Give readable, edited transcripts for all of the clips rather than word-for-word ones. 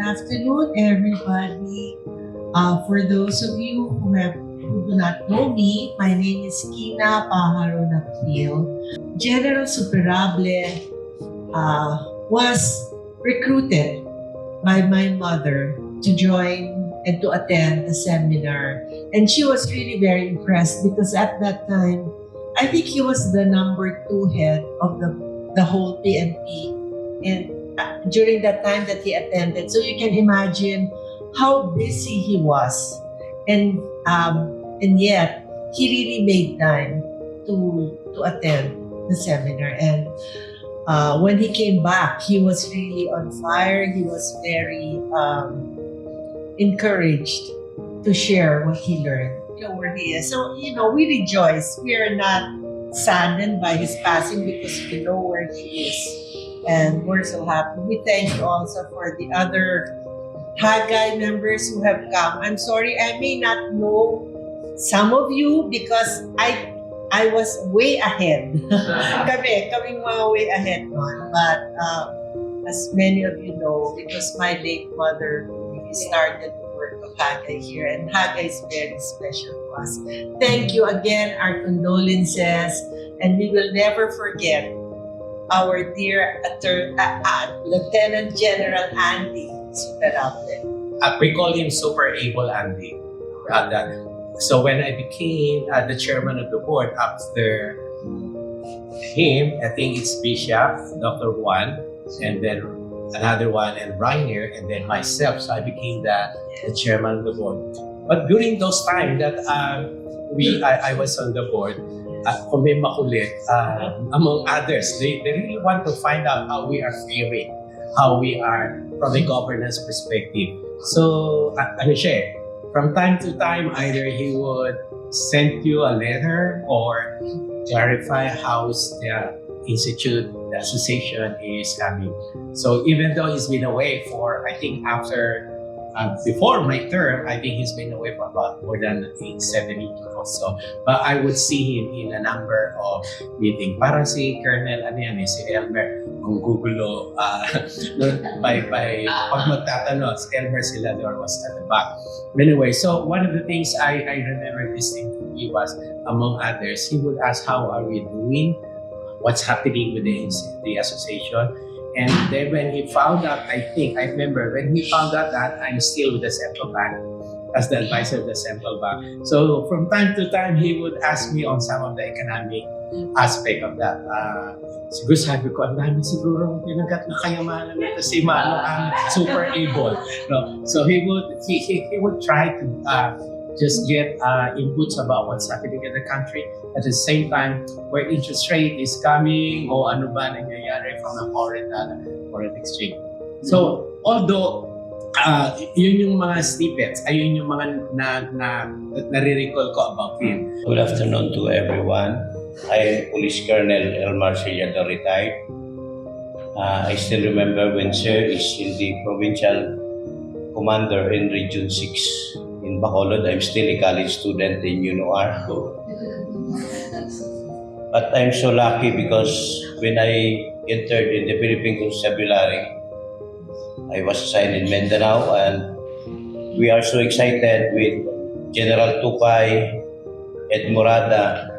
afternoon, everybody. For those of you who do not know me, my name is Kina Pajaro Napil. General Superable was recruited by my mother to join and to attend the seminar. And she was really very impressed because at that time, I think he was the number 2 head of the whole PNP. And during that time that he attended. So you can imagine how busy he was. And yet, he really made time to attend the seminar. And when he came back, he was really on fire. He was very encouraged to share what he learned, where he is. So, we rejoice. We are not saddened by his passing because we know where he is. And we're so happy. We thank you also for the other Hagay members who have come. I'm sorry, I may not know some of you because I was way ahead. kaming mga way ahead nun. But as many of you know, it was my late mother who really started the work of Hagay here. And Hagay is very special to us. Thank you again, our condolences. And we will never forget our dear Lieutenant General Andy Superable. We call him Super Able Andy. So when I became the chairman of the board after him, I think it's Bishop, Dr. Juan, and then another one, and Rainier, and then myself. So I became the chairman of the board. But during those times that I was on the board, kung may makulit, among others, they really want to find out how we are faring, how we are from a governance perspective. So, from time to time, either he would send you a letter or clarify how the institute, the association is coming. So even though he's been away for, I think before my term, I think he's been away for about more than 7 weeks or so. But I would see him in a number of meetings. Parang si Colonel, si Elmer, kung gugulo, pag magtatanong, si Elmer Silador was at the back. Anyway, so one of the things I remember distinctly was, among others, he would ask, how are we doing? What's happening with the association? And then when he found out, I remember when he found out that I'm still with the Central Bank as the advisor of the Central Bank. So from time to time, he would ask me on some of the economic aspect of that. Siguro sabi ko, ang dami siguro pinagat na kayamanan nito si Mano ang super able. No? So he would try to just get inputs about what's happening in the country. At the same time, where interest rate is coming o ano ba nangyayari from the foreign exchange. So, although yun yung mga snippets, ayun yung mga nare-recall ko about him. Good afternoon to everyone. I am Police Colonel Elmar Silador, retired. I still remember when Sir is in the provincial commander in Region 6 in Bacolod. I'm still a college student in UNOR. But I'm so lucky because when I entered in the Philippine Constabulary, I was assigned in Mindanao, and we are so excited with General Tukay, Ed Morada,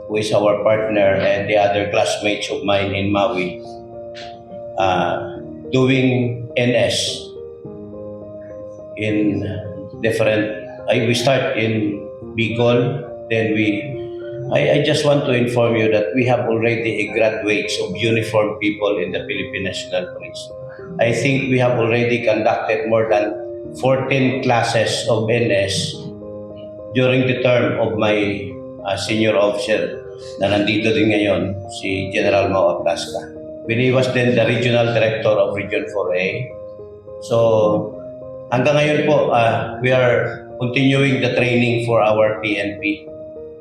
who is our partner, and the other classmates of mine in Maui, doing NS in different. We start in Bicol, then I just want to inform you that we have already a graduates of uniformed people in the Philippine National Police. I think we have already conducted more than 14 classes of NS during the term of my senior officer na nandito din ngayon, si General Mau Aplasca. When he was then the regional director of Region 4A. So hanggang ngayon po, we are continuing the training for our PNP.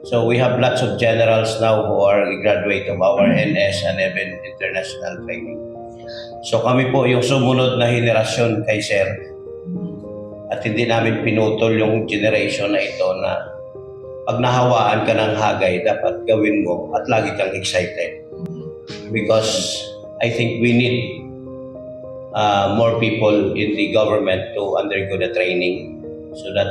So we have lots of generals now who are graduate of our NS and even international training. So kami po yung sumunod na henerasyon kay Sir. At hindi namin pinutol yung generation na ito na pag nahawaan ka ng Hagay, dapat gawin mo at lagi kang excited. Because I think we need more people in the government to undergo the training so that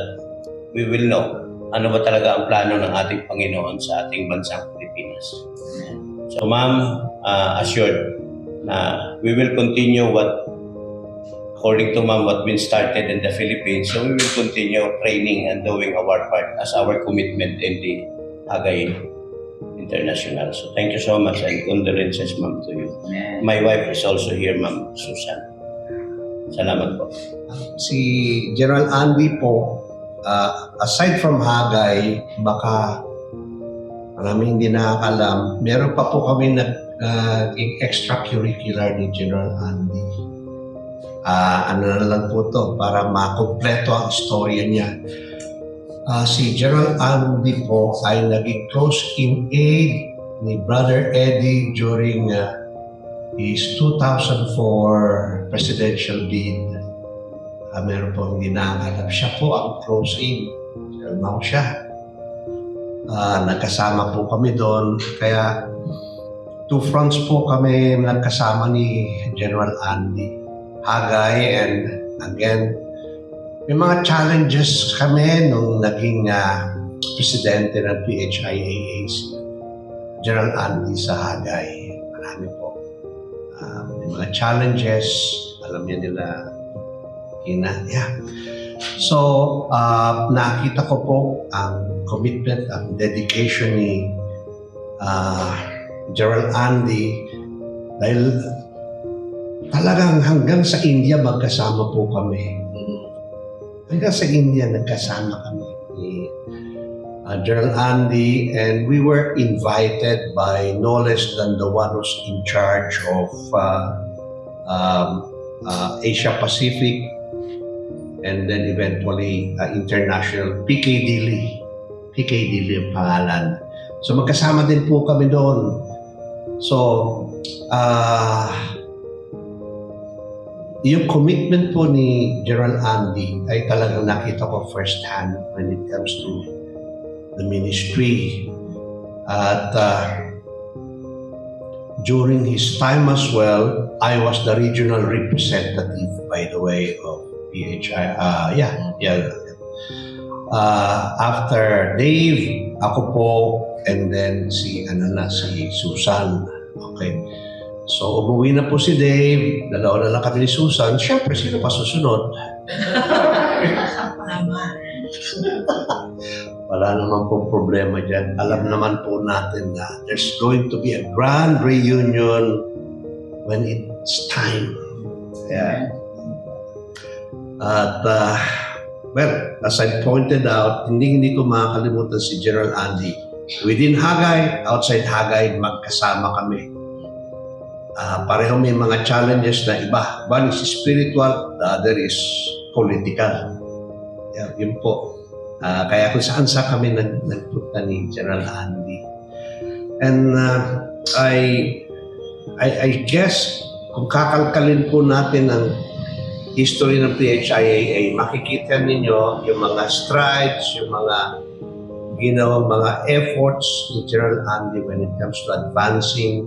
we will know ano ba talaga ang plano ng ating Panginoon sa ating bansang Pilipinas. So ma'am, assured na we will continue according to ma'am, what been started in the Philippines. So we will continue training and doing our part as our commitment in the Hagay International. So thank you so much and condolences ma'am to you. My wife is also here, ma'am Susan. Salamat po. Si General Andy po, aside from Hagay, baka maraming hindi nakakalam, meron pa po kami naging extracurricular ni General Andy. Ano na lang po to para makumpleto ang istorya niya. Si General Andy po ay naging close in aid ni Brother Eddie during his 2004 presidential bid. Meron po hindi nakakalam. Siya po ang close aid. Alam siya. Nagkasama po kami doon. Kaya two fronts po kami nagkasama ni General Andy. Hagay and again, may mga challenges kami nung naging presidente ng PHIAAC. General Andy sa Hagay. Marami po. May mga challenges. Alam niya nila So, nakita ko po ang commitment, ang dedication ni Gerald Andy dahil talagang hanggang sa India magkasama po kami. Hanggang sa India nagkasama kami ni Gerald Andy, and we were invited by no less than the one who's in charge of Asia Pacific and then eventually international, PK Dili ang pangalan. So magkasama din po kami doon. So yung commitment po ni General Andy ay talagang nakita ko first hand when it comes to the ministry. At during his time as well, I was the regional representative, by the way, of PHI. After Dave, ako po, and then si Susan. Okay. So, umuwi na po si Dave, dalawa na lang kami ni Susan. Siyempre, sino pa susunod? Wala naman pong problema dyan. Alam naman po natin na there's going to be a grand reunion when it's time. Yeah. At, well, as I pointed out, hindi ko makakalimutan si General Andy. Within Hagay, outside Hagay, magkasama kami. Pareho may mga challenges na iba. One is spiritual, the other is political. Yeah, yun po. Kaya kung saan kami nagpunta ni General Andy. And I guess, kung kakalkalin po natin ang history ng PHIAA, makikita ninyo yung mga strides, yung mga ginawang mga efforts ni General Andy when it comes to advancing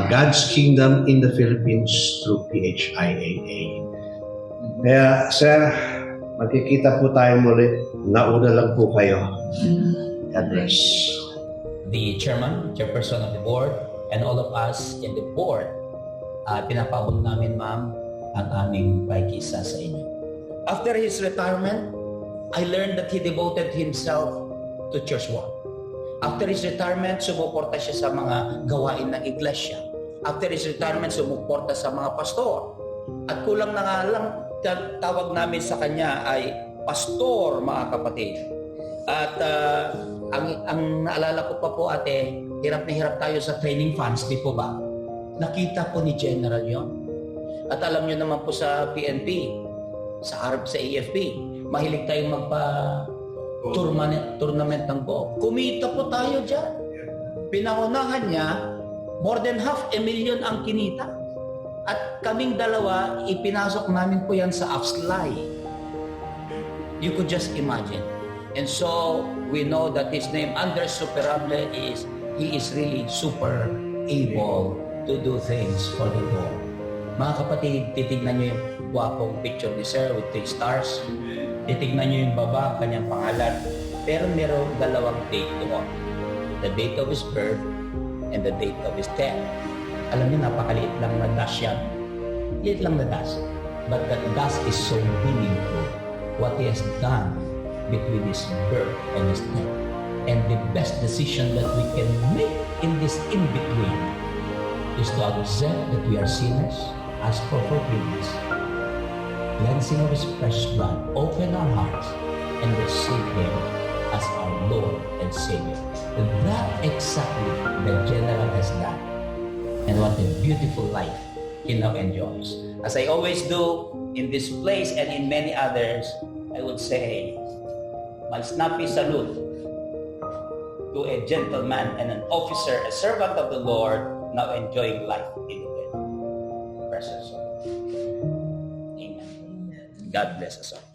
God's kingdom in the Philippines through PHIAA. Kaya, sir, magkikita po tayo muli. Nauna lang po kayo. God bless. The chairperson of the board, and all of us in the board, pinapabot namin, ma'am, ang aming paikisa sa inyo. After his retirement, I learned that he devoted himself to church work. After his retirement, sumuporta siya sa mga gawain ng iglesia. After his retirement, sumuporta sa mga pastor. At kulang na nga lang, tawag namin sa kanya ay pastor, mga kapatid. At ang naalala ko pa po, ate, hirap na hirap tayo sa training funds, di po ba? Nakita po ni General yon. At alam nyo naman po sa PNP, sa AFP, mahilig tayong tournament ng golf. Kumita po tayo dyan. Pinangunahan niya, more than 500,000 ang kinita. At kaming dalawa, ipinasok namin po yan sa AFSLAI. You could just imagine. And so, we know that his name, Andres Superable, he is really super able to do things for the Lord. Mga kapatid, titignan nyo yung guwapong picture ni Sir with 3 stars. Titignan nyo yung baba, kanyang pangalan. Pero merong dalawang date doon. The date of his birth and the date of his death. Alam niyo, napakaliit lang na dash yan. Liit lang na dash. But that dash is so meaningful. What he has done between his birth and his death. And the best decision that we can make in this in-between is to accept that we are sinners, ask for forgiveness, cleansing of his fresh blood, open our hearts, and receive him as our Lord and Savior. That exactly the General has done. And what a beautiful life he now enjoys. As I always do in this place and in many others, I would say, malsnapi salute to a gentleman and an officer, a servant of the Lord, now enjoying life in the presence of God. Amen. God bless us all.